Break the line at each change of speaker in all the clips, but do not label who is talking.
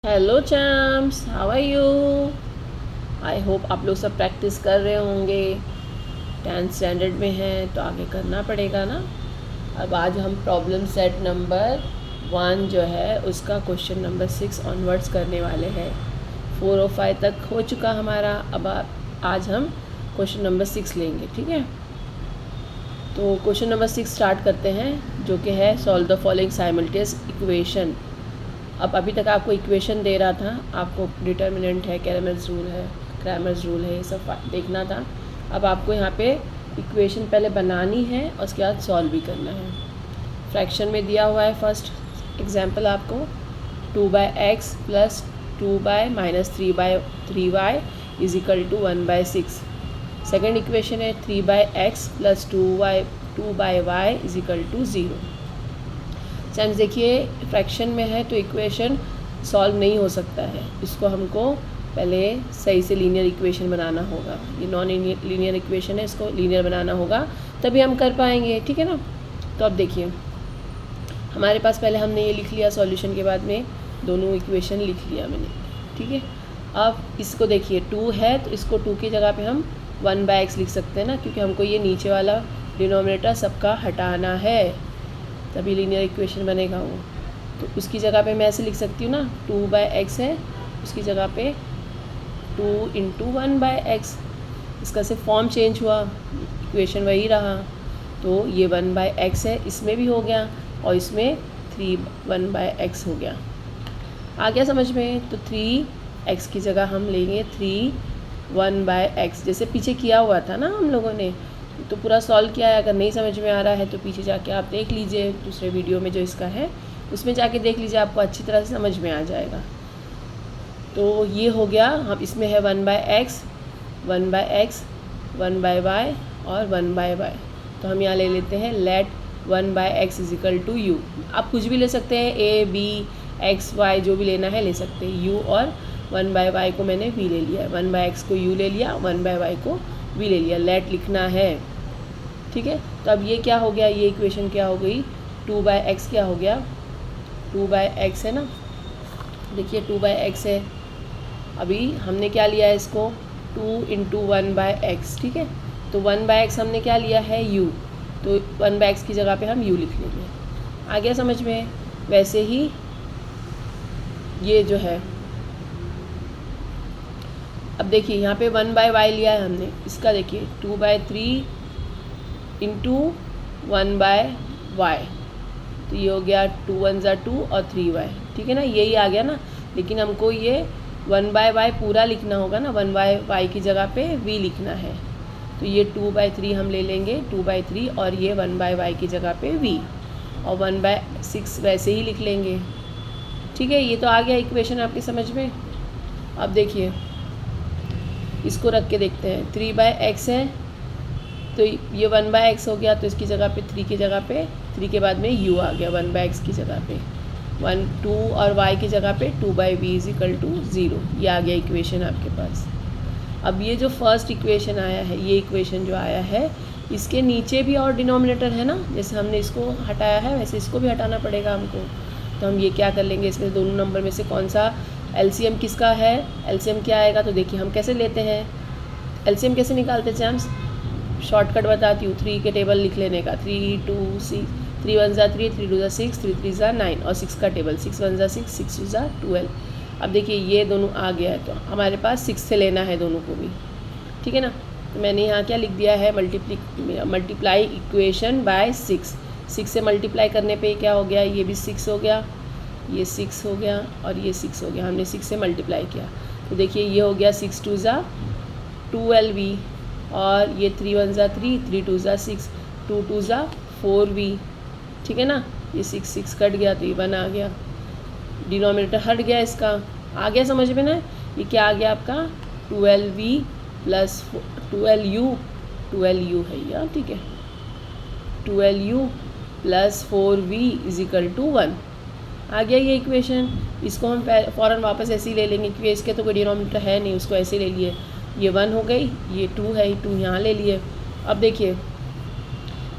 Hello champs, how are you. I hope आप लोग सब प्रैक्टिस कर रहे होंगे। 10th स्टैंडर्ड में हैं तो आगे करना पड़ेगा ना। अब आज हम प्रॉब्लम सेट नंबर 1 जो है उसका क्वेश्चन नंबर 6 ऑनवर्ड्स करने वाले हैं। 4 और 5 तक हो चुका हमारा। अब आज हम क्वेश्चन नंबर 6 लेंगे, ठीक है। तो क्वेश्चन नंबर 6 स्टार्ट करते हैं, जो कि है solve the following simultaneous equation. अब अभी तक आपको इक्वेशन दे रहा था, आपको डिटर्मिनेंट है, क्रैमर्स रूल है, ये सब देखना था। अब आपको यहाँ पे इक्वेशन पहले बनानी है और उसके बाद सॉल्व भी करना है। फ्रैक्शन में दिया हुआ है फर्स्ट एग्जांपल आपको 2/x plus 2 minus 3/3y is equal to 1/6। Second equation है 3/x plus 2y is equal to 0। Champs देखिए, फ्रैक्शन में है तो इक्वेशन सॉल्व नहीं हो सकता है, इसको हमको पहले सही से लीनियर इक्वेशन बनाना होगा। ये नॉन लीनियर इक्वेशन है, इसको लीनियर बनाना होगा तभी हम कर पाएंगे, ठीक है ना। तो अब देखिए, हमारे पास पहले हमने ये लिख लिया, सॉल्यूशन के बाद में दोनों इक्वेशन लिख लिया मैंने, ठीक है। अब इसको देखिए 2 है तो इसको 2 की जगह पे हम 1/x लिख सकते हैं ना, क्योंकि हमको ये नीचे वाला डिनोमिनेटर सबका हटाना है, तभी लीनियर इक्वेशन बनेगा वो। तो उसकी जगह पे मैं ऐसे लिख सकती हूँ ना, 2/x है, उसकी जगह पे 2 × 1/x। इसका सिर्फ फॉर्म चेंज हुआ, इक्वेशन वही रहा। तो ये 1/x है, इसमें भी हो गया और इसमें 1/x हो गया। आ गया समझ में। तो 3x की जगह हम लेंगे 1/x, जैसे पीछे किया हुआ था ना हम लोगों ने। तो पूरा सॉल्व किया है। अगर नहीं समझ में आ रहा है तो पीछे जाके आप देख लीजिए, दूसरे वीडियो में जो इसका है उसमें जाके देख लीजिए, आपको अच्छी तरह से समझ में आ जाएगा। तो ये हो गया। हम इसमें है 1/x, 1/x, 1/y और 1/y। तो हम यहाँ ले लेते हैं let 1/x is equal to u. आप कुछ भी ले सकते हैं, a b x y जो भी लेना है ले सकते हैं। u और 1/y को मैंने v ले लिया, 1/x को u ले लिया, 1/y को v ले लिया। लेट लिखना है, ठीक है। तो अब ये क्या हो गया, ये इक्वेशन क्या हो गई, 2/x क्या हो गया, 2/x है ना। देखिए 2/x है। अभी हमने क्या लिया है इसको, 2 × 1/x, ठीक है। तो 1/x हमने क्या लिया है, u। तो 1/x की जगह पे हम u लिख लेंगे। आ गया समझ में। वैसे ही ये जो है, अब देखिए यहाँ पे 1/y लिया है हमने, इसका देखिए 2/3 × 1/y। तो ये हो गया 2 × 1 = 2 और 3y, ठीक है ना, यही आ गया ना। लेकिन हमको ये 1/y पूरा लिखना होगा ना, 1/y की जगह पे v लिखना है। तो ये 2/3 हम ले लेंगे, 2/3, और ये 1/y की जगह पे v, और 1/6 वैसे ही लिख लेंगे, ठीक है। ये तो आ गया इक्वेशन आपकी समझ में। अब देखिए इसको रख के देखते हैं, 3/x है तो ये 1/x हो गया, तो इसकी जगह पे 3 की जगह पे 3 के बाद में u आ गया, 1/x की जगह पे 1, 2 और y की जगह पे 2/v इज इक्वल टू 0। ये आ गया इक्वेशन आपके पास। अब ये जो फर्स्ट इक्वेशन आया है, ये इक्वेशन जो आया है, इसके नीचे भी और डिनोमिनेटर है ना, जैसे हमने इसको हटाया है वैसे इसको भी हटाना पड़ेगा हमको। तो हम ये क्या कर लेंगे, इसमें दोनों नंबर में से कौन सा एलसीएम किसका है, एलसीएम क्या आएगा। तो देखिए हम कैसे लेते हैं, एलसीएम कैसे निकालते हैं चैम्स, शॉर्टकट बताती हूँ, 3 के टेबल लिख लेने का, 3 2 6, 3 1 = 3, 3 2 = 6, 3 3 = 9, और 6 का टेबल, 6 1 = 6, 6 2 = 12। अब देखिए ये दोनों आ गया है, तो हमारे पास 6 से लेना है दोनों को भी, ठीक है ना। तो मैंने यहाँ क्या लिख दिया है, मल्टीप्लाई इक्वेशन बाय 6। 6 से मल्टीप्लाई करने पे क्या हो गया, ये भी 6 हो गया, ये 6 हो गया और ये 6 हो गया, हमने 6 से मल्टीप्लाई किया। तो देखिए ये हो गया 6 2 = 12v, और ये 3 1 = 3, 3 2 = 6, 2 2 = 4v, ठीक है ना। ये 6 6 कट गया तो ये 1 आ गया, डिनोमिनेटर हट गया इसका। आ गया समझ में ना। ये क्या आ गया आपका 12v प्लस 12u है यार, ठीक है, 12u plus 4v is equal to 1। आ गया ये इक्वेशन। इसको हम फ़ौरन वापस ऐसे ही ले लेंगे, क्योंकि इसके तो कोई डिनोमिनेटर है नहीं, उसको ऐसे ले लिए। ये 1 हो गई, ये 2 है, 2 यहाँ ले लिए। अब देखिए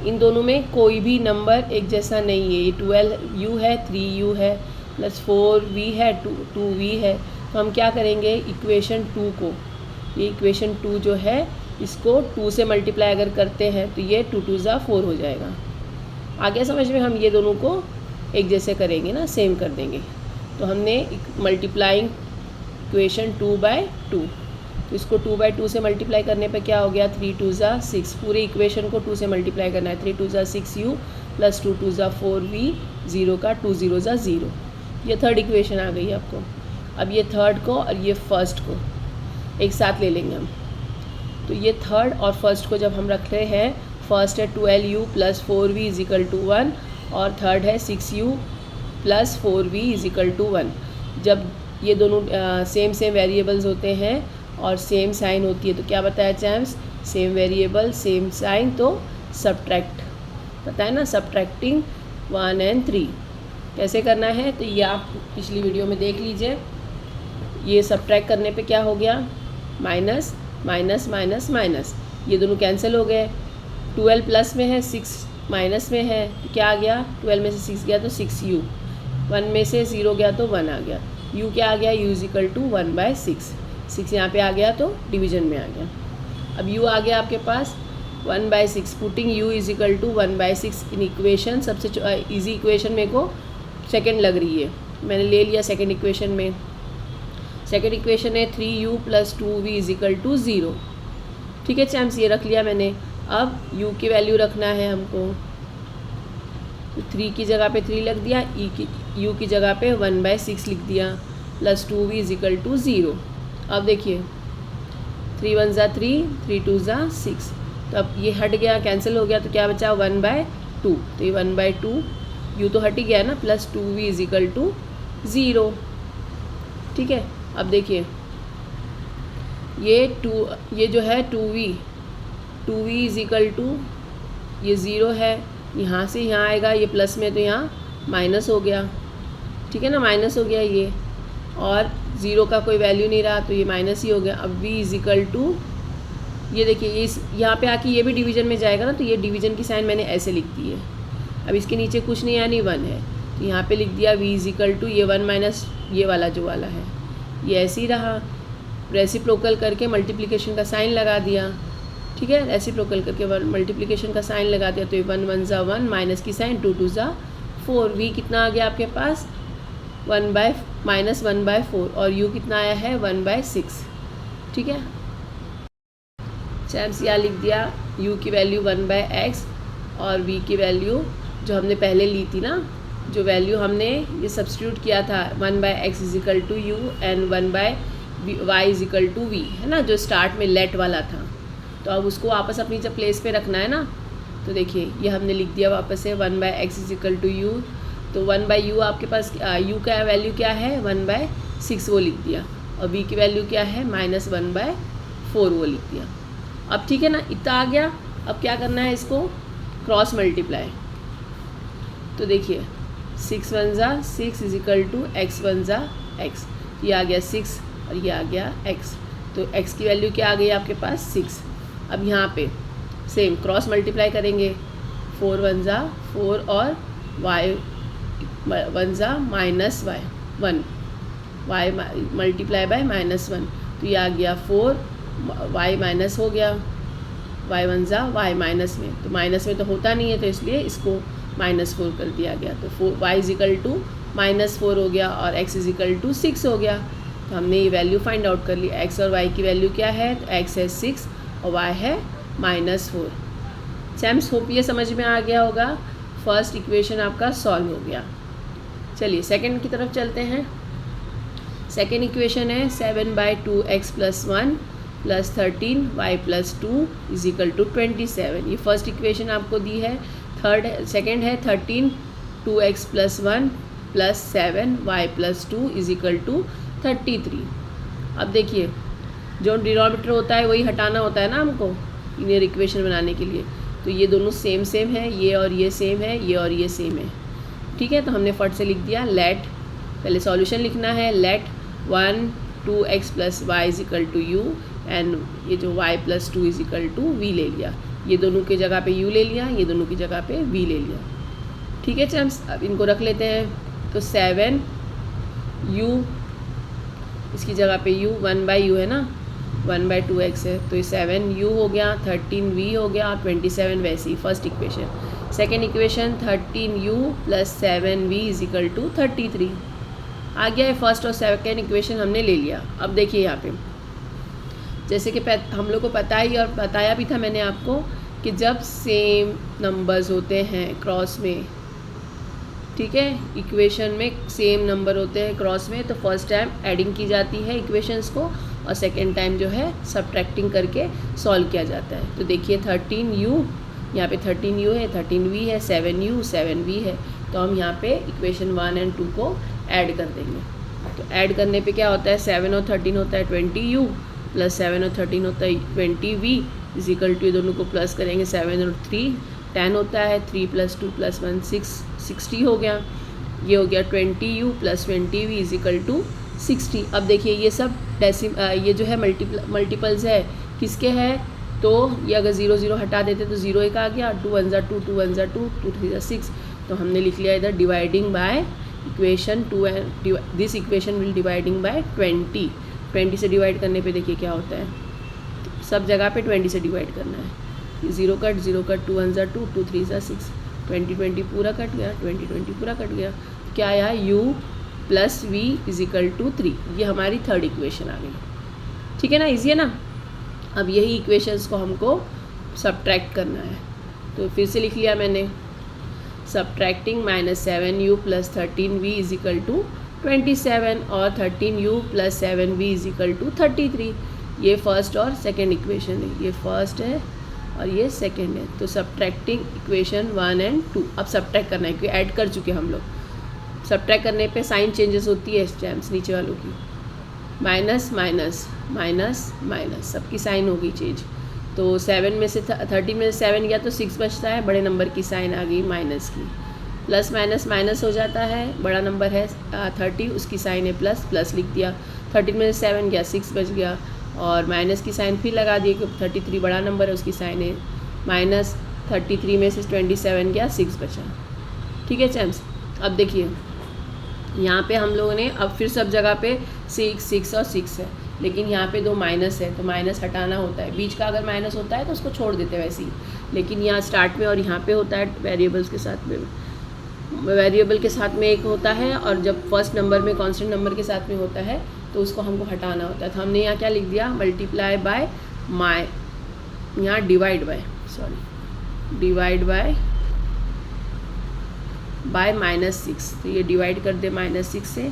इन दोनों में कोई भी नंबर एक जैसा नहीं है, ये 12u है, 3u है, प्लस 4v है, 2v है। तो हम क्या करेंगे, इक्वेशन 2 को, ये इक्वेशन 2 जो है इसको 2 से मल्टीप्लाई अगर करते हैं तो ये 2 2 ज़ा 4 हो जाएगा। आगे समझ में, हम ये दोनों को एक जैसे करेंगे ना, सेम कर देंगे। तो हमने मल्टीप्लाइंग इक्वेशन 2/2, तो इसको 2/2 से मल्टीप्लाई करने पे क्या हो गया, 3 2 ज़ा 6। पूरे इक्वेशन को 2 से मल्टीप्लाई करना है, 3 2 ज़ा 6u प्लस 2 2 ज़ा 4v, 0 का 2 0 ज़ा 0। ये थर्ड इक्वेशन आ गई आपको। अब ये थर्ड को और ये फर्स्ट को एक साथ ले लेंगे हम। तो ये थर्ड और फर्स्ट को जब हम रख रहे हैं, फर्स्ट है 12u plus 4v is equal to 1 और थर्ड है 6u plus 4v is equal to 1। जब ये दोनों सेम वेरिएबल्स होते हैं और सेम साइन होती है तो क्या बताया champs, same variable same sign तो सब्ट्रैक्ट, पता है ना, सब्ट्रैक्टिंग 1 and 3 कैसे करना है। तो ये आप पिछली वीडियो में देख लीजिए। ये सब्ट्रैक्ट करने पे क्या हो गया, माइनस माइनस माइनस माइनस, ये दोनों कैंसिल हो गए। 12 प्लस में है, 6 माइनस में है, तो क्या आ गया, 12 में से 6 गया तो 6u, 1 में से 0 गया तो 1 आ गया। u क्या आ गया, u इज इक्वल टू 1/6, 6 यहाँ पे आ गया तो डिवीजन में आ गया। अब u आ गया आपके पास 1/6, putting u is equal to 1/6 in equation. सबसे ईजी इक्वेशन मेरे को सेकंड लग रही है, मैंने ले लिया सेकंड इक्वेशन में। सेकंड इक्वेशन है 3u plus 2v is equal to 0। ठीक है चैम्स, ये रख लिया मैंने। अब u की वैल्यू रखना है हमको, तो 3 की जगह पे 3 लिख दिया, u की जगह पे 1/6 लिख दिया, plus 2v is equal to 0। अब देखिए 3 1 ज़ा 3, 3 2 ज़ा 6, तो अब ये हट गया, कैंसिल हो गया, तो क्या बचा 1/2। तो ये 1/2 u तो हट ही गया ना, plus 2v is equal to 0। ठीक है, अब देखिए ये जो है 2v इज इक्वल टू, ये 0 है, यहाँ से यहाँ आएगा, ये प्लस में तो यहाँ माइनस हो गया। ठीक है ना, माइनस हो गया ये, और 0 का कोई वैल्यू नहीं रहा तो ये माइनस ही हो गया। अब v इज इक्वल टू, ये देखिए इस यहाँ पे आके ये भी डिवीजन में जाएगा ना, तो ये डिवीजन की साइन मैंने ऐसे लिख दी है। अब इसके नीचे कुछ नहीं यानी 1 है, तो यहाँ पे लिख दिया v इज इक्वल टू, ये 1 माइनस ये वाला जो वाला है ये ऐसे ही रहा, रेसिप्रोकल करके मल्टीप्लिकेशन का साइन लगा दिया। ठीक है, रेसिप्रोकल करके मल्टीप्लिकेशन का साइन लगा दिया, तो ये 1 1 ज़ा 1, माइनस की साइन 2 2 ज़ा 4। v कितना आ गया आपके पास, -1/4, और u कितना आया है 1/6। ठीक है चैम्स, यहाँ लिख दिया u की वैल्यू 1/x और v की वैल्यू जो हमने पहले ली थी ना, जो वैल्यू हमने ये सब्स्टिट्यूट किया था 1/x is equal to u and 1/y is equal to v, है ना, जो स्टार्ट में लेट वाला था। तो अब उसको वापस अपनी जब प्लेस पे रखना है ना, तो देखिए ये हमने लिख दिया वापस से 1/x is equal to u। तो 1/u आपके पास u का वैल्यू क्या है 1/6 वो लिख दिया, और v की वैल्यू क्या है -1/4 वो लिख दिया। अब ठीक है ना, इतना आ गया। अब क्या करना है, इसको क्रॉस मल्टीप्लाई। तो देखिए 6 1 ज़ा 6 इज इक्वल टू x 1 ज़ा x, ये आ गया 6 और ये आ गया x। तो x की वैल्यू क्या आ गई आपके पास 6। अब यहाँ पे सेम क्रॉस मल्टीप्लाई करेंगे, 4 1 ज़ा 4 और y 1 ज़ा -y 1, y मल्टीप्लाई बाय -1, तो ये आ गया 4, y माइनस हो गया, y 1 ज़ा y माइनस में, तो माइनस में तो होता नहीं है तो इसलिए इसको -4 कर दिया गया। तो y इज इक्वल टू -4 हो गया और x इज इक्वल टू 6 हो गया। तो हमने ये वैल्यू फाइंड आउट कर ली। x और y की वैल्यू क्या है, तो x है 6 और y है -4। सैम्स, होप ये समझ में आ गया होगा। फर्स्ट इक्वेशन आपका सॉल्व हो गया। चलिए सेकंड की तरफ चलते हैं। सेकंड इक्वेशन है 7/2x + 1 + 13y + 2 is equal to 27। ये फर्स्ट इक्वेशन आपको दी है। सेकंड है 13 2x + 1 + 7y + 2 is equal to 33। अब देखिए जो डिनोमिनेटर होता है वही हटाना होता है ना हमको लीनियर इक्वेशन बनाने के लिए। तो ये दोनों सेम है, ये और ये सेम है, ये और ये सेम है। ठीक है, तो हमने फट से लिख दिया लेट, पहले सॉल्यूशन लिखना है, let 1 2x + y is equal to u and ये जो y + 2 is equal to v ले लिया। ये दोनों की जगह पे u ले लिया, ये दोनों की जगह पे v ले लिया। ठीक है चम्स, अब इनको रख लेते हैं। तो 7 u, इसकी जगह पे u 1/u है ना, 1/2x है, तो ये 7u हो गया, 13v हो गया, 27 वैसे ही first equation. Second equation 13u + 7v = 33 आ गया है। फर्स्ट और सेकेंड इक्वेशन हमने ले लिया। अब देखिए यहाँ पे जैसे कि हम लोग को पता ही और बताया भी था मैंने आपको कि जब सेम नंबर्स होते हैं क्रॉस में, ठीक है, इक्वेशन में सेम नंबर होते हैं क्रॉस में, तो फर्स्ट टाइम एडिंग की जाती है इक्वेशंस को और सेकेंड टाइम जो है सब्ट्रैक्टिंग करके सॉल्व किया जाता है। तो देखिए 13u, यहाँ पे 13u है, 13v है, 7u 7v है, तो हम यहाँ पे इक्वेशन 1 और 2 को ऐड कर देंगे। तो ऐड करने पे क्या होता है, 7 और 13 होता है 20u + 7 और 13 होता है 20v = ये दोनों को प्लस करेंगे, 7 और 3 10 होता है, 3 + 2 + 1 60 हो गया। ये हो गया 20u + 20v = 60। अब देखिए ये सब ये जो है मल्टीपल्स है किसके है, तो ये अगर 0 0 हटा देते तो 0 1 आ गया, 2 1 2 2 1 2 2 3 6, तो हमने लिख लिया इधर dividing by equation 2 and this equation will dividing by 20 से डिवाइड करने पे देखिए क्या होता है, सब जगह पे 20 से डिवाइड करना है। 0 कट 2 1 2 2 3 6, 20 पूरा कट गया, 20 पूरा कट गया, क्या आया u + v = 3। ये हमारी थर्ड इक्वेशन आ गई। ठीक है ना, इजी है ना। अब यही इक्वेशंस को हमको सब्ट्रैक्ट करना है, तो फिर से लिख लिया मैंने, सब्ट्रैक्टिंग -7u + 13v = 27 और 13u + 7v = 33। ये फर्स्ट और सेकेंड इक्वेशन है, ये फर्स्ट है और ये सेकेंड है। तो सब्ट्रैक्टिंग इक्वेशन 1 और 2, अब सब्ट्रैक्ट करना है क्योंकि ऐड कर चुके हम लोग। सब्ट्रैक्ट करने पे साइन चेंजेस होती है स्टैम्प्स नीचे वालों की, माइनस माइनस माइनस माइनस, सबकी साइन हो गई चेंज। तो 7 में से 13 में से 7 गया तो 6 बचता है, बड़े नंबर की साइन आ गई माइनस की। प्लस माइनस माइनस हो जाता है, बड़ा नंबर है 30, उसकी साइन है प्लस, प्लस लिख दिया। 13 में से 7 गया 6 बच गया, और माइनस की साइन फिर लगा दी क्योंकि 33 बड़ा नंबर है, उसकी साइन है माइनस। 33 में से 27 गया 6 बचा। ठीक है चैम्स। अब देखिए यहाँ पे हम लोगों ने अब फिर सब जगह पे 6 6 और 6 है, लेकिन यहाँ पे 2 माइनस है तो माइनस हटाना होता है। बीच का अगर माइनस होता है तो उसको छोड़ देते हैं वैसे ही, लेकिन यहाँ स्टार्ट में और यहाँ पे होता है वेरिएबल्स के साथ में, वेरिएबल के साथ में एक होता है, और जब फर्स्ट नंबर में कांस्टेंट नंबर के साथ में होता है तो उसको हमको हटाना होता है। तो हमने यहाँ क्या लिख दिया, मल्टीप्लाई बाय यहाँ डिवाइड बाय -6। तो ये डिवाइड कर दे -6 से,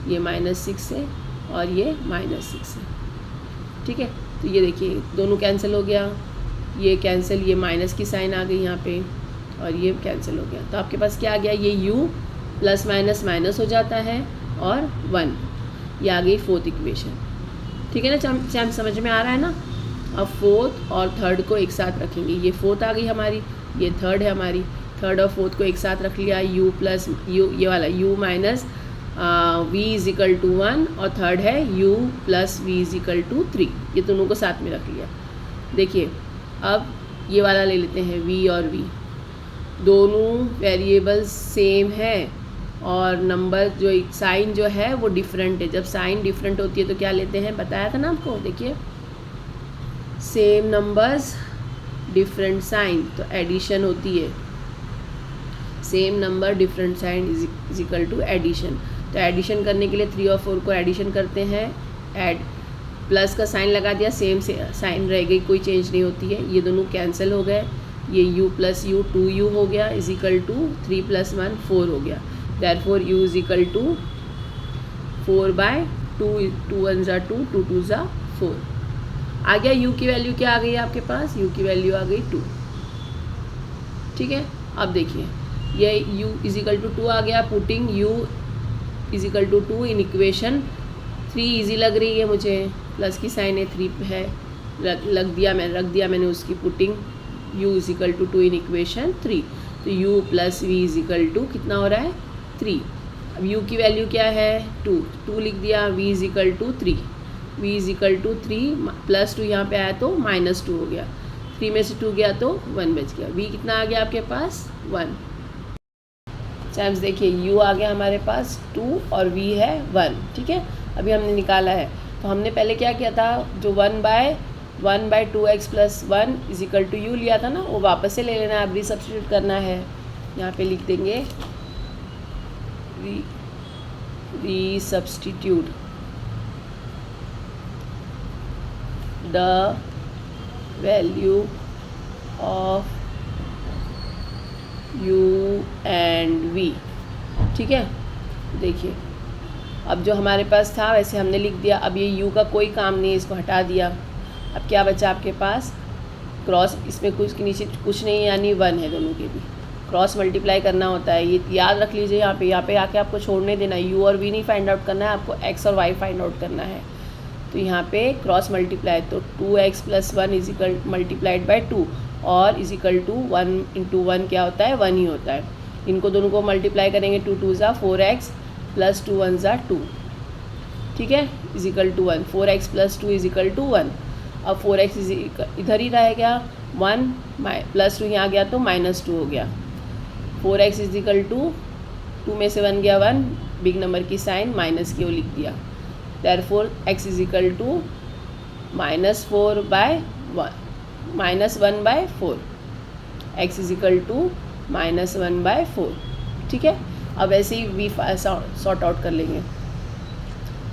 ये -6 से और ये -6 से। ठीक है, तो ये देखिए दोनों कैंसिल हो गया, ये कैंसिल, ये माइनस की साइन आ गई यहाँ पे और ये कैंसिल हो गया। तो आपके पास क्या आ गया, ये u प्लस माइनस माइनस हो जाता है और 1, ये आ गई फोर्थ इक्वेशन। ठीक है ना चैम, समझ में आ रहा है ना। अब फोर्थ और थर्ड को एक साथ रखेंगे, ये फोर्थ आ गई हमारी, ये थर्ड है हमारी, थर्ड और फोर्थ को एक साथ रख लिया, u प्लस u, ये वाला u माइनस v = 1, और थर्ड है u प्लस v = 3, ये दोनों को साथ में रख लिया। देखिए अब ये वाला ले लेते हैं, v और v, दोनों वेरिएबल्स सेम है और नंबर जो साइन जो है वो डिफरेंट है। जब साइन डिफरेंट होती है तो क्या लेते हैं, बताया था ना आपको। देखिए सेम नंबर्स डिफरेंट साइन, तो एडिशन होती है, same number different sign = addition. तो एडिशन करने के लिए 3 और 4 को एडिशन करते हैं, ऐड प्लस का साइन लगा दिया, सेम से साइन रह गई, कोई चेंज नहीं होती है। ये दोनों कैंसिल हो गए, ये u प्लस u 2u हो गया = 3 + 1 4 हो गया। देयरफॉर u = 4/2, 2 1 2 2 2 4 आ गया। u की वैल्यू क्या आ गई आपके पास, u की वैल्यू आ गई 2। ठीक है, अब देखिए ये u = 2 आ गया, putting u = 2 in equation 3 easy लग रही है मुझे, प्लस की साइन है 3 है, रख दिया मैंने उसकी पुटिंग u = 2 इन इक्वेशन 3। तो u प्लस v = कितना हो रहा है 3। अब u की वैल्यू क्या है 2 लिख दिया, v = 3, v = 3 प्लस 2 यहाँ पे आया तो -2 हो गया, 3 में से 2 गया तो 1 बच गया। v कितना आ गया आपके पास 1। चैम्स देखिए u आ गया हमारे पास 2 और v है 1, ठीक है। अभी हमने निकाला है, तो हमने पहले क्या किया था, जो 1/2x + 1 = u लिया था ना, वो वापस से ले लेना है, अब रीसब्स्टिट्यूट करना है। यहाँ पे लिख देंगे resubstitute the value of u and v, ठीक है। देखिए अब जो हमारे पास था वैसे हमने लिख दिया। अब ये u का कोई काम नहीं है, इसको हटा दिया। अब क्या बचा आपके पास, क्रॉस, इसमें कुछ के नीचे कुछ नहीं है, यानी 1 है, दोनों के भी क्रॉस मल्टीप्लाई करना होता है, ये याद रख लीजिए। यहाँ पे आके आपको छोड़ने देना है, u और v नहीं फाइंड आउट करना है, आपको x और y फाइंड आउट करना है। तो यहाँ पे क्रॉस मल्टीप्लाई, तो 2x + 1 = मल्टीप्लाइड बाई 2 और = 1 × 1 क्या होता है, 1 ही होता है। इनको दोनों को मल्टीप्लाई करेंगे, 2 2 = 4x + 2 1 = 2, ठीक है, = 1। 4x + 2 = 1। अब 4x इधर ही रहेगा, 1 + 2 यहाँ गया तो -2 हो गया। 4x = 2 में से 1 गया 1, बिग नंबर की साइन माइनस की वो लिख दिया। देयरफॉर x = -1/4, x = -1/4, ठीक है। अब ऐसे ही v सॉर्ट आउट कर लेंगे।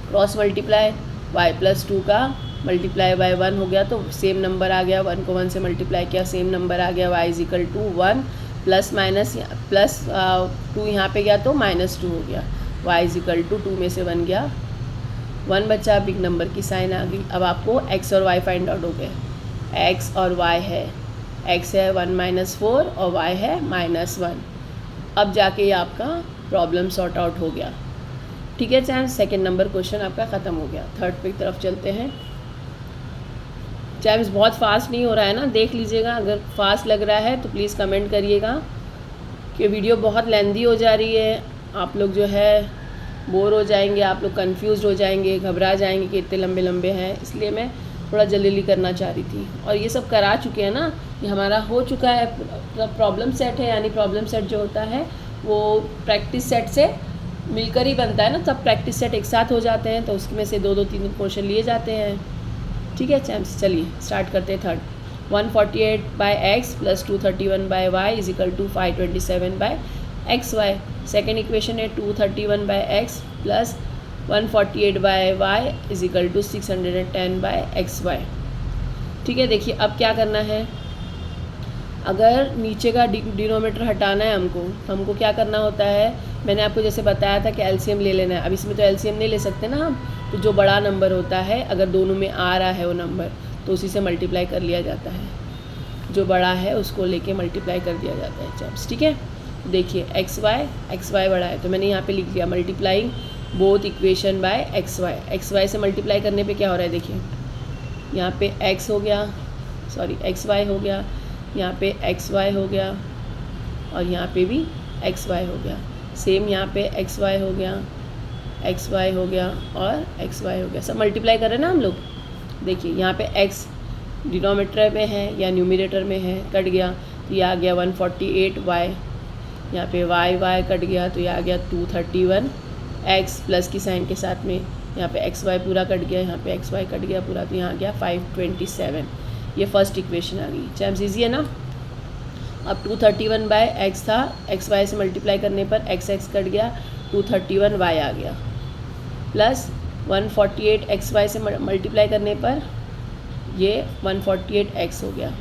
क्रॉस मल्टीप्लाई y + 2 का मल्टीप्लाई बाय 1 हो गया, तो सेम नंबर आ गया, 1 को 1 से मल्टीप्लाई किया, सेम नंबर आ गया। y = 1 प्लस 2 यहाँ पे गया तो -2 हो गया। y = 2 में से 1 गया, 1 बचा, बिग नंबर की साइन आ गई। अब आपको x और y फाइंड आउट हो गए। x और y है, x है 1 - 4 और y है -1। अब जाके ये आपका प्रॉब्लम सॉर्ट आउट हो गया, ठीक है चैम्स। सेकंड नंबर क्वेश्चन आपका ख़त्म हो गया। थर्ड पे की तरफ चलते हैं। चैम्स बहुत फास्ट नहीं हो रहा है ना, देख लीजिएगा, अगर फास्ट लग रहा है तो प्लीज़ कमेंट करिएगा कि वीडियो बहुत लेंदी हो जा रही है, आप लोग जो है बोर हो जाएंगे, आप लोग कंफ्यूज हो जाएंगे, घबरा जाएंगे कि इतने लंबे लंबे हैं, इसलिए मैं थोड़ा जल्दी करना चाह रही थी। और ये सब करा चुके हैं ना, ये हमारा हो चुका है, प्रॉब्लम सेट है, यानी प्रॉब्लम सेट जो होता है वो प्रैक्टिस सेट से मिलकर ही बनता है ना, तब प्रैक्टिस सेट एक साथ हो जाते हैं, तो उसमें से 2 3 क्वेश्चन लिए जाते हैं, ठीक है चैम्स। चलिए स्टार्ट करते हैं third. 148/x + 231/y = 527/xy। Second equation है 231/x + 148/y = 610/xy, ठीक है। देखिए अब क्या करना है, अगर नीचे का डिनोमीटर हटाना है हमको क्या करना होता है, मैंने आपको जैसे बताया था कि एलसीएम ले लेना है। अब इसमें तो एलसीएम नहीं ले सकते ना हम, तो जो बड़ा नंबर होता है अगर दोनों में आ रहा है वो नंबर, तो उसी से मल्टीप्लाई कर लिया जाता है, जो बड़ा है उसको लेके मल्टीप्लाई कर दिया जाता है चैप्स, ठीक है। देखिए एक्स वाई बड़ा है, तो मैंने यहाँ पे लिख दिया multiplying both equation by X Y से मल्टीप्लाई करने पे क्या हो रहा है, देखिए यहाँ पे एक्स हो गया, सॉरी एक्स वाई हो गया, यहाँ पे एक्स वाई हो गया और यहाँ पे भी एक्स वाई हो गया, सेम यहाँ पे एक्स वाई हो गया, एक्स वाई हो गया और एक्स वाई हो गया, सब मल्टीप्लाई कर रहे हैं ना हम लोग। देखिए यहाँ पे एक्स डिनोमीटर में है या न्यूमिनेटर में है, कट गया तो ये आ गया 148y, यहाँ पे वाई कट गया तो ये आ गया 231 x प्लस की साइन के साथ में, यहाँ पे एक्स वाई पूरा कट गया, यहाँ पे एक्स वाई कट गया पूरा, तो यहाँ आ गया 527। ये फर्स्ट इक्वेशन आ गई चैम्स, इजी है ना। अब 231/x था, एक्स वाई से मल्टीप्लाई करने पर एक्स कट गया, 231y आ गया, प्लस 148 xy से मल्टीप्लाई करने पर ये 148x हो गया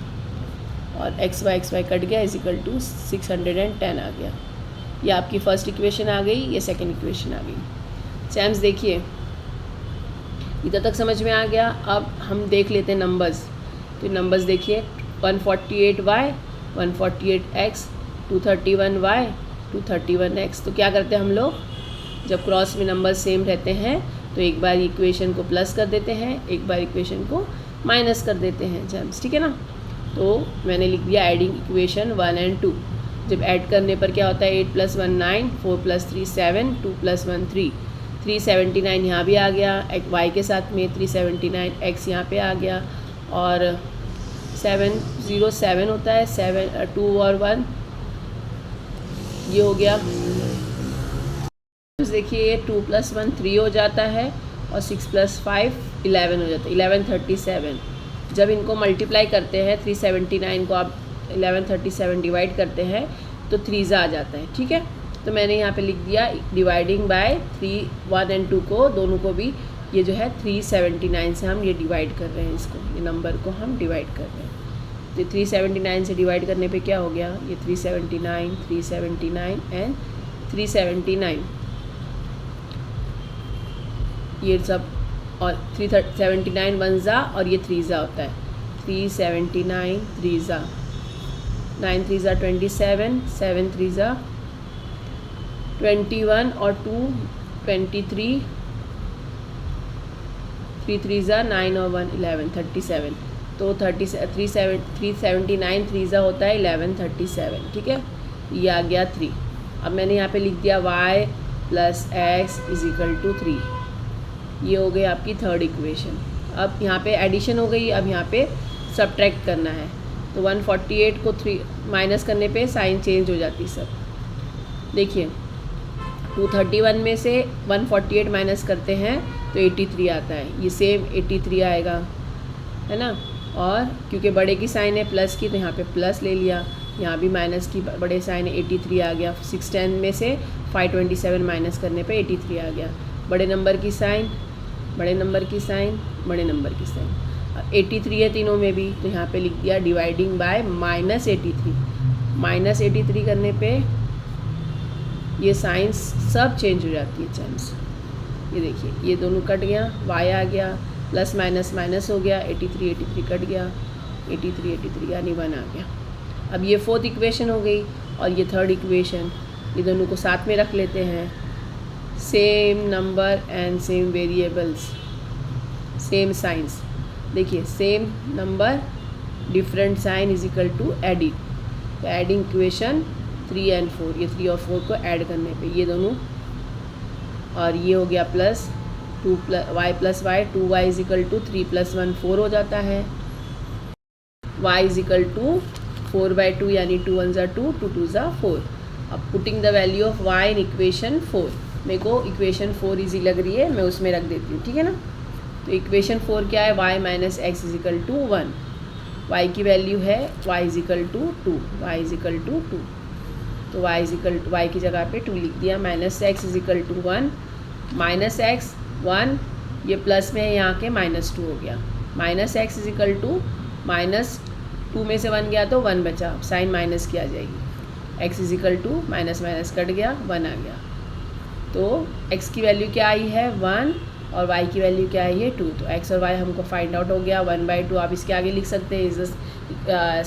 और एक्स वाई कट गया = 610 आ गया। ये आपकी फर्स्ट इक्वेशन आ गई, ये सेकंड इक्वेशन आ गई। चैम्स देखिए इधर तक समझ में आ गया। अब हम देख लेते हैं नंबर्स, तो नंबर्स देखिए 148y 148x 231y 231x। तो क्या करते हैं हम लोग, जब क्रॉस में नंबर सेम रहते हैं तो एक बार इक्वेशन को प्लस कर देते हैं, एक बार इक्वेशन को माइनस कर देते हैं जैम्स, ठीक है ना। तो मैंने लिख दिया एडिंग इक्वेशन 1 और 2। जब ऐड करने पर क्या होता है, 8 + 1 9, 4 + 3 7, 2 + 1 3, 379 यहाँ भी आ गया, एक y के साथ में 379 x यहाँ पे आ गया और 707 होता है, 7 2 और 1 ये हो गया देखिए 2 + 1 3 हो जाता है और 6 + 5 11 हो जाता है, 1137। जब इनको मल्टीप्लाई करते हैं 379 को आप 1137 डिवाइड करते हैं तो 3 आ जाता है। ठीक है, तो मैंने यहाँ पे लिख दिया डिवाइडिंग बाय 3, 1 और 2 को दोनों को भी ये जो है 379 से हम ये डिवाइड कर रहे हैं, इसको ये नंबर को हम डिवाइड कर रहे हैं। तो 379 से डिवाइड करने पे क्या हो गया, ये 379, 379 एंड 379 ये सब, और 379 1 ज़ा और ये 3 ज़ा होता है, 379 3 ज़ा, 9 3 ज़ा 27, 7 3 ज़ा 21 और 2 23, 3 3 ज़ा 9 और 1 11 37। तो 379 3 ज़ा होता है 1137। ठीक है, ये आ गया 3। अब मैंने यहाँ पे लिख दिया y + x = 3। ये हो गई आपकी थर्ड इक्वेशन। अब यहाँ पे एडिशन हो गई, अब यहाँ पे सब्ट्रैक्ट करना है। तो 148 को 3 माइनस करने पे साइन चेंज हो जाती सब। देखिए 231 में से 148 माइनस करते हैं तो 83 आता है, ये सेम 83 आएगा, है ना। और क्योंकि बड़े की साइन है प्लस की, तो यहाँ पे प्लस ले लिया, यहाँ भी माइनस की बड़े साइन है, 83 आ गया। 610 में से 527 माइनस करने पे 83 आ गया। बड़े नंबर की साइन, बड़े नंबर की साइन, बड़े नंबर की साइन, 83 है तीनों में भी, तो यहाँ पे लिख दिया डिवाइडिंग बाय -83। -83 करने पे ये साइंस सब चेंज हो जाती है चांस। ये देखिए ये दोनों कट गया, y आ गया, प्लस माइनस माइनस हो गया, 83 83 कट गया, 83 83 यानी 1 आ गया। अब ये फोर्थ इक्वेशन हो गई और ये थर्ड इक्वेशन, ये दोनों को साथ में रख लेते हैं। Same number and same variables, same signs. देखिए same number different sign = add it, तो एडिंग इक्वेशन 3 और 4, ये 3 और 4 को ऐड करने पे ये दोनों, और ये हो गया प्लस 2 y + y, 2y = 3 + 1 4 हो जाता है, y = 4/2 यानी 2 1 ज़ा 2, 2 2 ज़ा 4। अब putting the value of y in equation 4, मेरे को इक्वेशन 4 ईजी लग रही है, मैं उसमें रख देती हूँ, ठीक है ना। तो इक्वेशन 4 क्या है, y - x = 1, y की वैल्यू है y = 2, y = 2, तो y की जगह पे 2 लिख दिया, -x = 1, -x 1, ये प्लस में है यहाँ के -2 हो गया, -x = -2 में से 1 गया तो 1 बचा, साइन माइनस की आ जाएगी, x = माइनस कट गया, 1 आ गया। तो x की वैल्यू क्या आई है 1 और y की वैल्यू क्या आई है 2, तो x और y हमको फाइंड आउट हो गया 1/2। आप इसके आगे लिख सकते हैं is the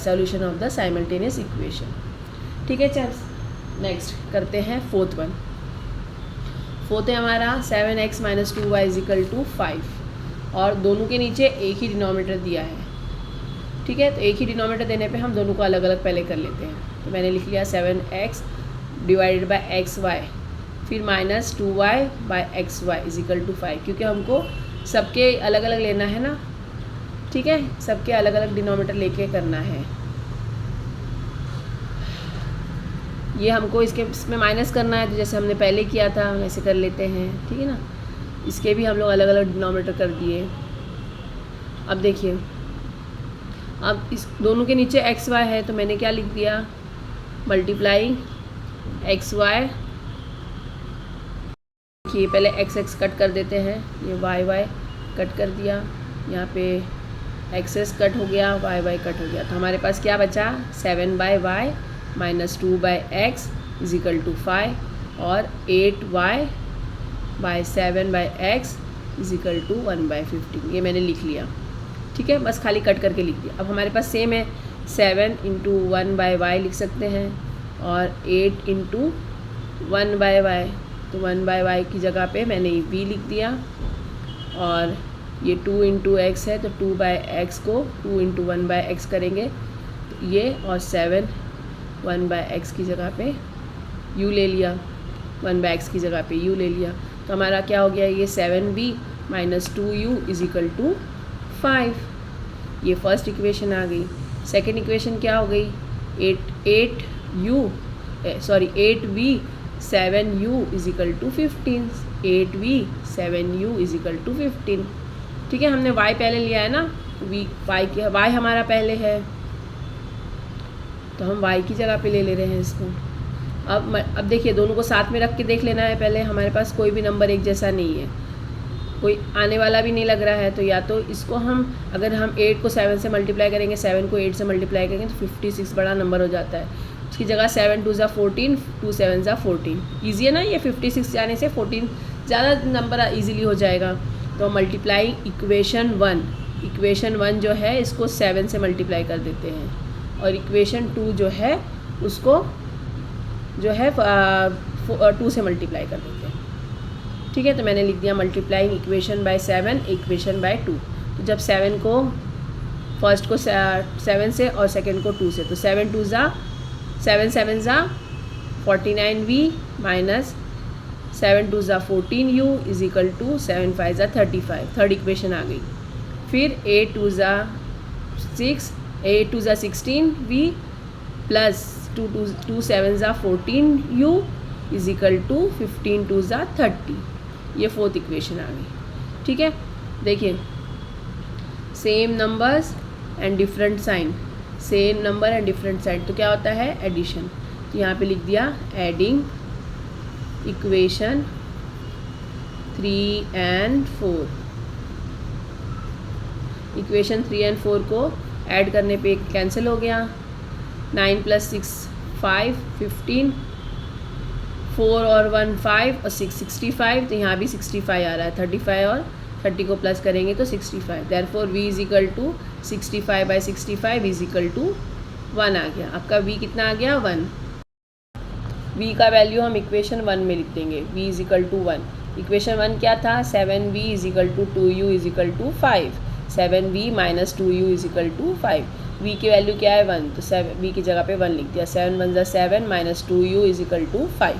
solution of the simultaneous equation. ठीक है चल, नेक्स्ट करते हैं फोर्थ वन। फोर्थ है हमारा 7x - 2y = 5, और दोनों के नीचे एक ही डिनोमिनेटर दिया है। ठीक है, तो एक ही डिनोमिनेटर देने पे हम दोनों को अलग अलग पहले कर लेते हैं। तो मैंने लिख लिया 7x / xy, फिर -2y / xy = 5, क्योंकि हमको सबके अलग अलग लेना है ना। ठीक है, सबके अलग अलग डिनोमिनेटर लेके करना है। ये हमको इसमें माइनस करना है, तो जैसे हमने पहले किया था वैसे कर लेते हैं, ठीक है ना। इसके भी हम लोग अलग अलग डिनोमिनेटर कर दिए। अब देखिए, अब इस दोनों के नीचे xy है, तो मैंने क्या लिख दिया, मल्टीप्लाई xy। देखिए पहले x कट कर देते हैं, ये y कट कर दिया, यहाँ पे x कट हो गया, y कट हो गया, तो हमारे पास क्या बचा 7/y - 2/x = 5, और 8y / 7/x = 1/15। ये मैंने लिख लिया। ठीक है, बस खाली कट करके लिख दिया। अब हमारे पास सेम है, 7 × 1/y लिख सकते हैं, और 8 × 1/y, तो 1/y की जगह पे मैंने v लिख दिया, और ये 2 × x है, तो 2/x को 2 × 1/x करेंगे, तो ये, और 7 1/x की जगह पे u ले लिया, 1/x की जगह पे u ले लिया, तो हमारा क्या हो गया, ये 7v - 2u = 5। ये फर्स्ट इक्वेशन आ गई। सेकंड इक्वेशन क्या हो गई, 8v 7u is equal to 15, 8v 7u is equal to 15। ठीक है, हमने y पहले लिया है ना, y हमारा पहले है, तो हम y की जगह पे ले रहे हैं इसको। अब देखिए, दोनों को साथ में रख के देख लेना है पहले। हमारे पास कोई भी नंबर एक जैसा नहीं है, कोई आने वाला भी नहीं लग रहा है, तो या तो इसको हम, अगर हम 8 को 7 से मल्टीप्लाई करेंगे, 7 को 8 से मल्टीप्लाई करेंगे तो 56 बड़ा नंबर हो जाता है। उसकी जगह 7 2 14, 2 7 14। ईजी है ना ये, 56 जाने से 14 ज़्यादा नंबर ईजिली हो जाएगा। तो मल्टीप्लाई इक्वेशन 1 जो है इसको 7 से मल्टीप्लाई कर देते हैं, और इक्वेशन 2 जो है उसको जो है 2 से मल्टीप्लाई कर देते हैं। ठीक है, तो मैंने लिख दिया multiplying equation by 7 equation by 2। तो जब 7 को फर्स्ट को 7 से और सेकंड को 2 से, तो 7 2 ज़ा 7 7 ज़ा 49v माइनस 7 2 ज़ा 14u इज इक्वल टू 7 5 ज़ा 35। थर्ड इक्वेशन आ गई। फिर 8 2 ज़ा 16v प्लस 2 7 ज़ा 14u इज इक्वल टू 15 2 ज़ा 30। ये फोर्थ इक्वेशन आ गई। ठीक है, देखिए, same numbers and different sign, same number and different sign, तो क्या होता है एडिशन। तो यहाँ पे लिख दिया adding equation 3 and 4। Equation 3 and 4 को ऐड करने पे कैंसिल हो गया। 9 + 6 5 15, 4 और 1 5 और 6 65, तो यहाँ भी 65 आ रहा है। 35 और 30 को प्लस करेंगे तो 65। Therefore v is equal to 65/65 is equal to 1 आ गया। आपका v कितना आ गया 1। v का वैल्यू हम इक्वेशन 1 में लिख देंगे, v is equal to 1। Equation 1 क्या था, 7v is equal to 2u is equal to 5। 7v minus 2u is equal to 5। v की वैल्यू क्या है 1, तो v की जगह पे 1 लिख दिया। 7 1 = 7 minus 2u is equal to 5।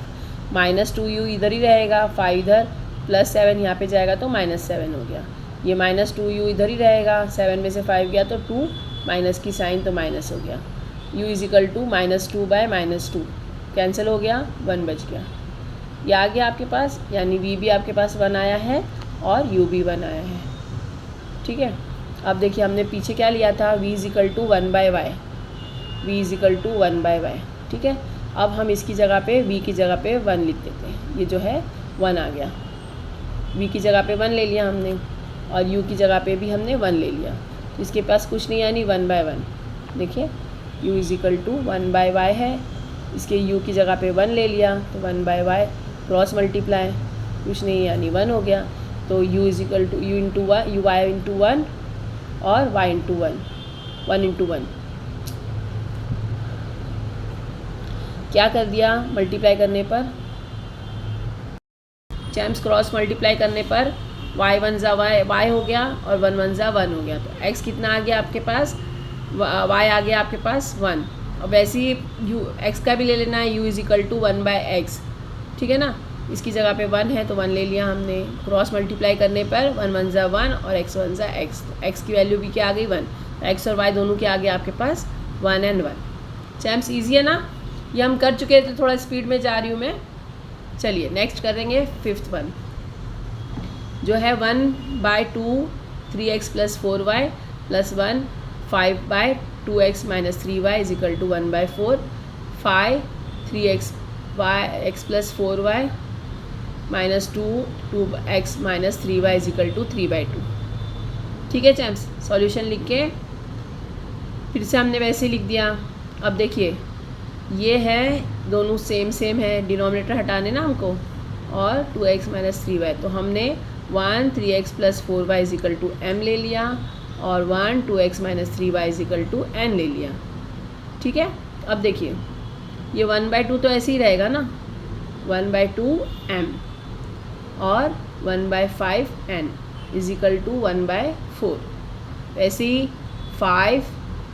Minus 2u इधर ही रहेगा, 5 इधर, प्लस 7 यहाँ पे जाएगा तो -7 हो गया। ये माइनस 2u इधर ही रहेगा, 7 में से 5 गया तो 2, माइनस की साइन तो माइनस हो गया। u is equal to -2/-2 cancel हो गया, 1 बच गया। ये आ गया आपके पास, यानी v भी आपके पास 1 आया है और u भी 1 आया है। ठीक है, अब देखिए हमने पीछे क्या लिया था, v is equal to 1/y, v is equal to 1/y। ठीक है, अब हम इसकी जगह पे v की जगह पे 1 लिख देते हैं। ये जो है 1 आ गया, v की जगह पे 1 ले लिया हमने, और u की जगह पे भी हमने 1 ले लिया। तो इसके पास कुछ नहीं, यानी 1/1। देखिए u is equal to 1/y है, इसके u की जगह पे 1 ले लिया, तो 1/y क्रॉस मल्टीप्लाई, कुछ नहीं यानी 1 हो गया। तो u is equal to u into y into 1 और y इंटू 1 इंटू 1 क्या कर दिया मल्टीप्लाई करने पर, चैम्स क्रॉस मल्टीप्लाई करने पर y1 ज़ा y हो गया और 1 1 ज़ा 1 हो गया। तो x कितना आ गया आपके पास, y आ गया आपके पास 1। और वैसे ही x का भी ले लेना है, u is equal to 1/x। ठीक है ना, इसकी जगह पे 1 है तो 1 ले लिया हमने। क्रॉस मल्टीप्लाई करने पर 1 1 ज़ा 1 और x 1 ज़ा x, तो x की वैल्यू भी क्या आ गई 1। तो x और y दोनों के आ गए आपके पास 1 and 1। चैम्स ईजी है ना, ये हम कर चुके थे, थोड़ा स्पीड में जा रही हूँ मैं। चलिए नेक्स्ट करेंगे 5th वन, जो है 1/2 3x + 4y + 1 5/2x - 3y is equal to 1/4 5 3x + 4y - 2x - 3y is equal to 3/2। ठीक है चैम्स, सॉल्यूशन लिख के फिर से हमने वैसे लिख दिया। अब देखिए ये है, दोनों सेम है, डिनोमिनेटर हटाने ना हमको, और 2x - 3y, तो हमने 1 3x + 4y is equal to m ले लिया, और 1 2x - 3y is equal to n ले लिया। ठीक है, अब देखिए ये 1/2 तो ऐसे ही रहेगा ना, 1/2 m और 1/5 n इज इक्वल टू 1/4। वैसे ही 5,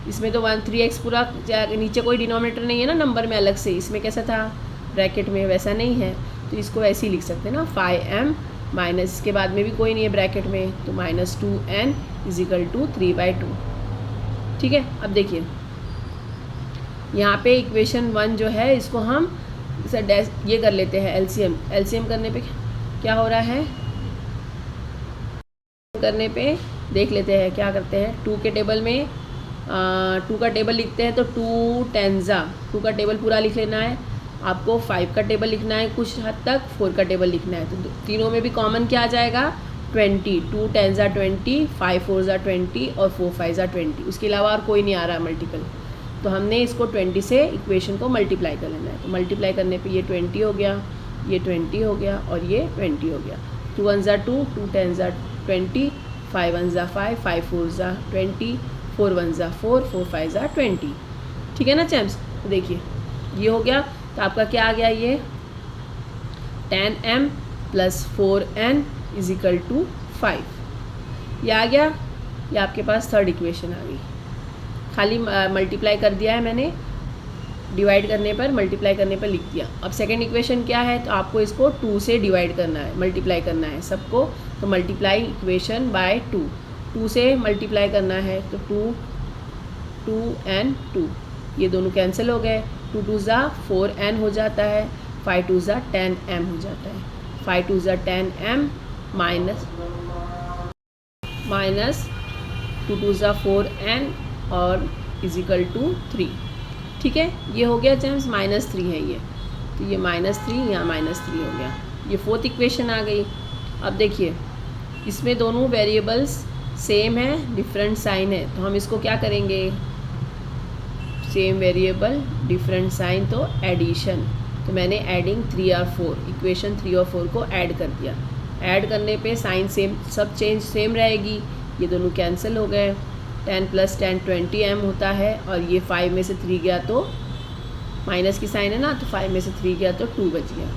इसमें तो 3x पूरा नीचे कोई डिनोमिनेटर नहीं है ना नंबर में अलग से, इसमें कैसा था ब्रैकेट में, वैसा नहीं है, तो इसको ऐसे ही लिख सकते हैं ना 5m माइनस के बाद में भी कोई नहीं है ब्रैकेट में, तो -2n इज इक्वल टू 3/2। ठीक है, अब देखिए यहाँ पे इक्वेशन 1 जो है इसको हम इसे डैश ये कर लेते हैं एलसीएम। एलसीएम करने पे क्या हो रहा है, करने पे देख लेते हैं क्या करते हैं। 2 के टेबल में 2 का टेबल लिखते हैं तो 2 टेंजा 2 का टेबल पूरा लिख लेना है आपको। 5 का टेबल लिखना है कुछ हद तक, 4 का टेबल लिखना है। तो तीनों में भी कॉमन क्या आ जाएगा, 20। 2 टेंजा 20, 5 फोरजा 20 और 4 फाइवजा 20। उसके अलावा और कोई नहीं आ रहा मल्टीपल, तो हमने इसको 20 से इक्वेशन को मल्टीप्लाई कर लेना है। तो मल्टीप्लाई करने पे ये 20 हो गया, ये 20 हो गया और ये 20 हो गया। 2 1 ज़ा 2, 2 10 ज़ा 20, 5 1 ज़ा 5, 5 4 ज़ा 20, 4 1 ज़ा 4, 4 5 ज़ा 20। ठीक है ना चैम्स। तो देखिए ये हो गया। तो आपका क्या आ गया, ये 10m + 4n = 5 ये आ गया। ये आपके पास थर्ड इक्वेशन आ गई। खाली मल्टीप्लाई कर दिया है मैंने, डिवाइड करने पर मल्टीप्लाई करने पर लिख दिया। अब सेकंड इक्वेशन क्या है, तो आपको इसको 2 से डिवाइड करना है, मल्टीप्लाई करना है सबको। तो मल्टीप्लाई इक्वेशन बाय 2, 2 से मल्टीप्लाई करना है। तो 2 2 and 2 ये दोनों कैंसिल हो गए। 2 2 ज़ा 4n हो जाता है, 5 2 ज़ा 10m हो जाता है। 5 2 ज़ा 10m माइनस 2 2 ज़ा 4n और = 3। ठीक है, ये हो गया जेम्स, -3 है ये। तो ये -3 यहाँ -3 हो गया। ये फोर्थ इक्वेशन आ गई। अब देखिए इसमें दोनों वेरिएबल्स सेम है, डिफरेंट साइन है। तो हम इसको क्या करेंगे, सेम वेरिएबल डिफरेंट साइन, तो एडिशन। तो मैंने एडिंग 3 और 4, इक्वेशन 3 और 4 को ऐड कर दिया। ऐड करने पे साइन सेम, सब चेंज सेम रहेगी। ये दोनों कैंसिल हो गए। 10 + 10 20m होता है और ये 5 में से 3 गया तो माइनस की साइन है ना, तो 5 में से 3 गया तो 2 बच गया।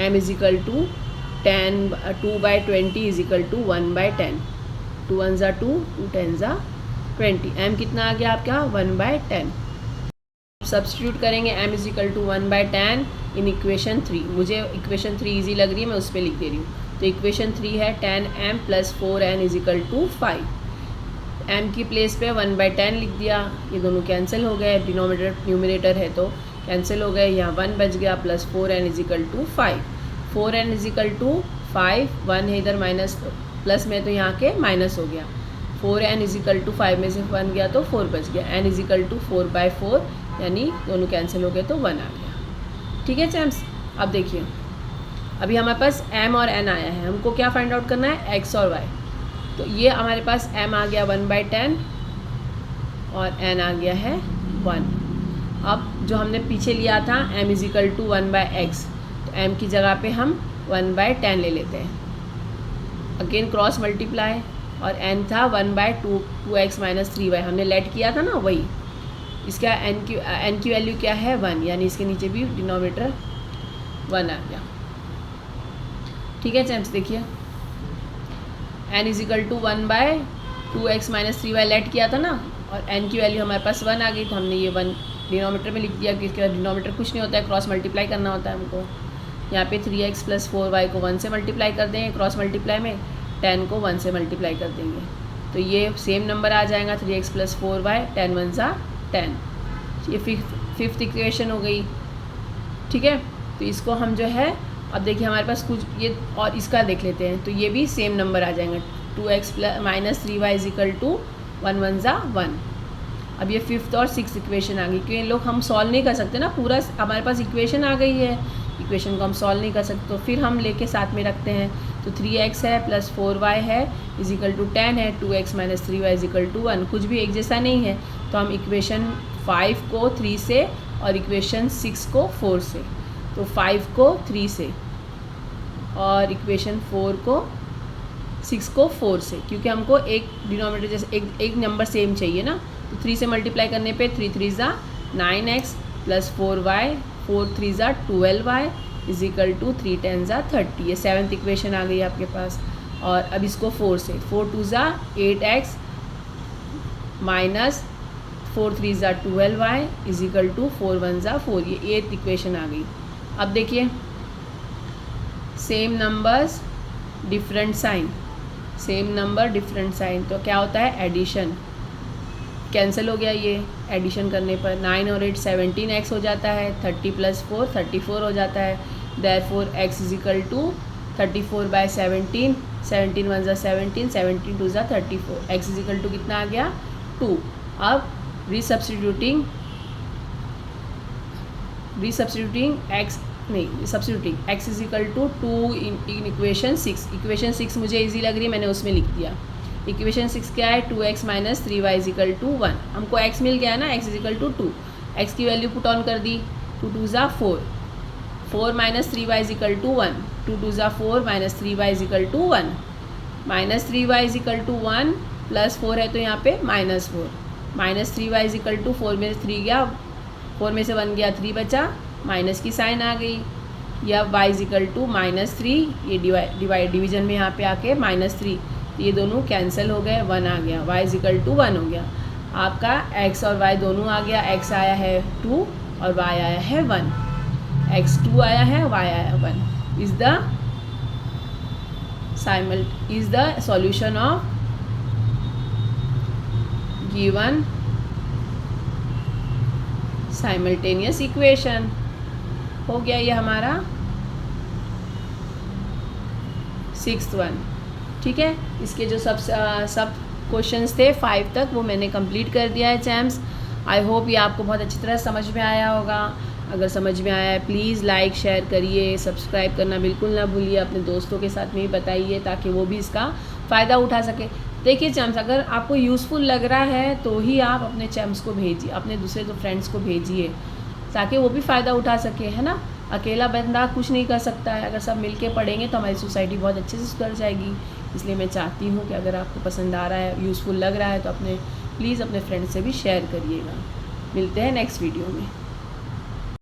m = 10 2/20 = 1/10। 2 1 ज़ा 2, 2 10 ज़ा 20। m कितना आ गया आपका, 1/10। सब्स्टिट्यूट करेंगे m = 1/10 इन इक्वेशन 3। मुझे इक्वेशन 3 ईजी लग रही है, मैं उस पर लिख दे रही हूँ। तो इक्वेशन 3 है 10m + 4n = 5। m की प्लेस पे 1/10 लिख दिया। ये दोनों कैंसिल हो गए, डिनोमिनेटर न्यूमरेटर है तो कैंसिल हो गए। यहाँ 1 बच गया, + 4n = 5। 4n = 5, 1 है इधर माइनस, प्लस में तो यहाँ के माइनस हो गया। 4n = 5 में से 1 गया तो 4 बच गया। n = 4/4 यानी दोनों कैंसिल हो गए तो 1 आ गया। ठीक है चैम्स। अब देखिए अभी हमारे पास m और n आया है, हमको क्या फाइंड आउट करना है, x और y। तो ये हमारे पास m आ गया 1/10 और n आ गया है 1। अब जो हमने पीछे लिया था m = 1/x, तो m की जगह पे हम 1/10 ले लेते हैं। अगेन क्रॉस मल्टीप्लाई, और n था 1/2 2x - 3y, हमने लेट किया था ना वही। इसका n की वैल्यू क्या है, 1, यानी इसके नीचे भी डिनोमिनेटर 1 आ गया। ठीक है चैम्स, देखिए n = 1/2x - 3y लेट किया था ना, और n की वैल्यू हमारे पास 1 आ गई। तो हमने ये 1 डिनोमिनेटर में लिख दिया कि इसका डिनोमिनेटर कुछ नहीं होता है, क्रॉस मल्टीप्लाई करना होता है हमको। यहाँ पे 3x + 4y को 1 से मल्टीप्लाई कर देंगे, क्रॉस मल्टीप्लाई में 10 को 1 से मल्टीप्लाई कर देंगे, तो ये सेम नंबर आ जाएगा 3x + 4y, 10 1 ज़ा 10। ये फिफ्थ इक्वेशन हो गई। ठीक है, तो इसको हम जो है, अब देखिए हमारे पास कुछ ये और इसका देख लेते हैं, तो ये भी सेम नंबर आ जाएंगे। 2x - 3y = 1 1 ज़ा 1। अब ये फिफ्थ और सिक्स्थ इक्वेशन आ गई, क्योंकि इन लोग हम सॉल्व नहीं कर सकते ना, पूरा हमारे पास इक्वेशन आ गई है, इक्वेशन को हम सॉल्व नहीं कर सकते, तो फिर हम लेके साथ में रखते हैं। तो 3x है + 4y है = 10 है, 2x - 3y = 1, कुछ भी एक जैसा नहीं है। तो हम इक्वेशन 5 को 3 से और इक्वेशन 6 को 4 से, तो 5 को 3 से और इक्वेशन 4 को 6 को 4 से, क्योंकि हमको एक डिनोमिनेटर जैसे एक नंबर सेम चाहिए ना। तो 3 से मल्टीप्लाई करने पे 3 3 ज़ा 9x + 4y, 4 3 ज़ा 12y = 3 10 ज़ा 30। ये 7th इक्वेशन आ गई आपके पास। और अब इसको 4 से, 4 2 ज़ा 8x - 4 3 ज़ा 12y = 4 1 ज़ा 4। ये 8th इक्वेशन आ गई। अब देखिए same numbers different sign, same number different sign, तो क्या होता है, एडिशन। कैंसिल हो गया ये एडिशन करने पर। 9 और 8 17x हो जाता है। 30 + 4 34 हो जाता है। Therefore x = 34 / 17, 17 × 1 = 17, 17 × 2 = 34। x = कितना आ गया 2। अब रीसब्स्टिट्यूटिंग x = 2 इन इक्वेशन 6। इक्वेशन 6 मुझे इजी लग रही है, मैंने उसमें लिख दिया। इक्वेशन 6 क्या है, 2x - 3y = 1। हमको x मिल गया ना, x = 2। x की वैल्यू पुट ऑन कर दी, 2 × 2 = 4, 4 - 3y = 1, 2 × 2 = 4 - 3y = 1, -3y = 1 + 4 है तो यहाँ पे -4, -3y = 4 में से 3 गया, 4 में से 1 गया, 3 बचा, माइनस की साइन आ गई। या y = -3, ये डिवीजन में यहाँ पे आके -3, ये दोनों कैंसिल हो गए, 1 आ गया, y = 1 हो गया। आपका x और y दोनों आ गया, x आया है 2 और y आया है 1, x 2 आया है, y आया 1। Is the solution of given simultaneous equation. हो गया ये हमारा 6th वन। ठीक है, इसके जो सब क्वेश्चंस थे 5 तक वो मैंने कंप्लीट कर दिया है चैम्स। आई होप ये आपको बहुत अच्छी तरह समझ में आया होगा। अगर समझ में आया है प्लीज़ लाइक शेयर करिए, सब्सक्राइब करना बिल्कुल ना भूलिए, अपने दोस्तों के साथ में भी बताइए ताकि वो भी इसका फ़ायदा उठा सके। देखिए चैम्स, अगर आपको यूज़फुल लग रहा है तो ही आप अपने चैम्स को भेजिए, अपने दूसरे फ्रेंड्स को भेजिए ताकि वो भी फ़ायदा उठा सके, है ना। अकेला बंदा कुछ नहीं कर सकता है, अगर सब मिलके पढ़ेंगे तो हमारी सोसाइटी बहुत अच्छे से सुधर जाएगी। इसलिए मैं चाहती हूँ कि अगर आपको पसंद आ रहा है, यूज़फुल लग रहा है तो प्लीज़ अपने फ्रेंड्स से भी शेयर करिएगा। मिलते हैं नेक्स्ट वीडियो में।